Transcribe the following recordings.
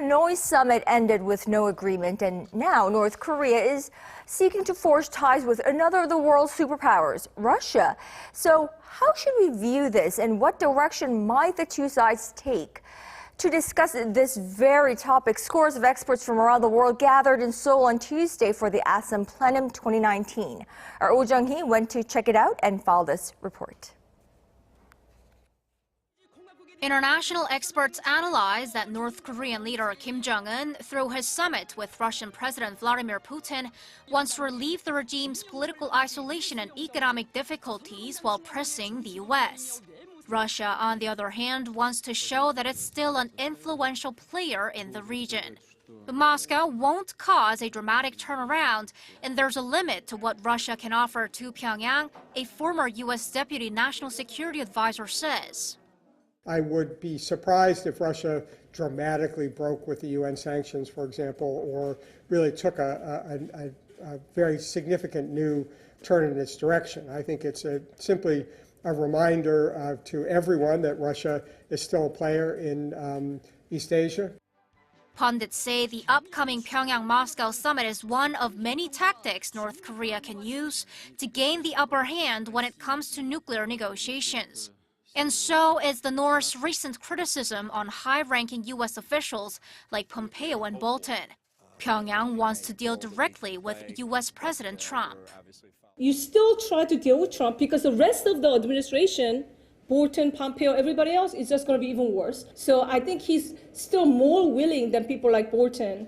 Hanoi summit ended with no agreement, and now North Korea is seeking to forge ties with another of the world's superpowers, Russia. So how should we view this, and what direction might the two sides take? To discuss this very topic, scores of experts from around the world gathered in Seoul on Tuesday for the Asan Plenum 2019. Our Jung-hee went to check it out and filed this report. International experts analyze that North Korean leader Kim Jong-un, through his summit with Russian President Vladimir Putin, wants to relieve the regime's political isolation and economic difficulties while pressing the U.S. Russia, on the other hand, wants to show that it's still an influential player in the region. But Moscow won't cause a dramatic turnaround, and there's a limit to what Russia can offer to Pyongyang, a former U.S. Deputy National Security Advisor says. I would be surprised if Russia dramatically broke with the UN sanctions, for example, or really took a very significant new turn in its direction. I think it's simply a reminder to everyone that Russia is still a player in East Asia. Pundits say the upcoming Pyongyang-Moscow summit is one of many tactics North Korea can use to gain the upper hand when it comes to nuclear negotiations. And so is the North's recent criticism on high-ranking U.S. officials like Pompeo and Bolton. Pyongyang wants to deal directly with U.S. President Trump. You still try to deal with Trump because the rest of the administration, Bolton, Pompeo, everybody else, is just going to be even worse. So I think he's still more willing than people like Bolton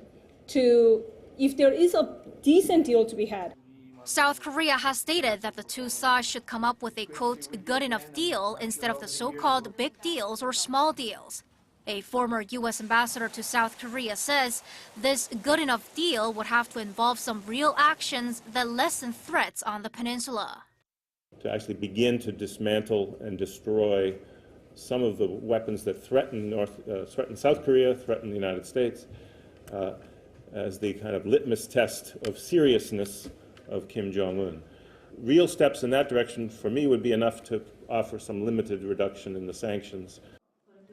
to, if there is a decent deal to be had. South Korea has stated that the two sides should come up with a, quote, good enough deal instead of the so-called big deals or small deals. A former U.S. ambassador to South Korea says this good enough deal would have to involve some real actions that lessen threats on the peninsula. To actually begin to dismantle and destroy some of the weapons that threaten South Korea, threaten the United States, as the kind of litmus test of seriousness of Kim Jong-un. Real steps in that direction, for me, would be enough to offer some limited reduction in the sanctions.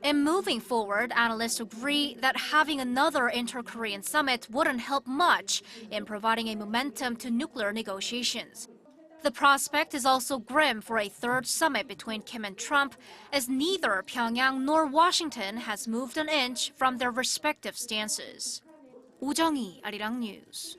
And moving forward, analysts agree that having another inter-Korean summit wouldn't help much in providing a momentum to nuclear negotiations. The prospect is also grim for a third summit between Kim and Trump, as neither Pyongyang nor Washington has moved an inch from their respective stances. Jung-hee, Arirang News.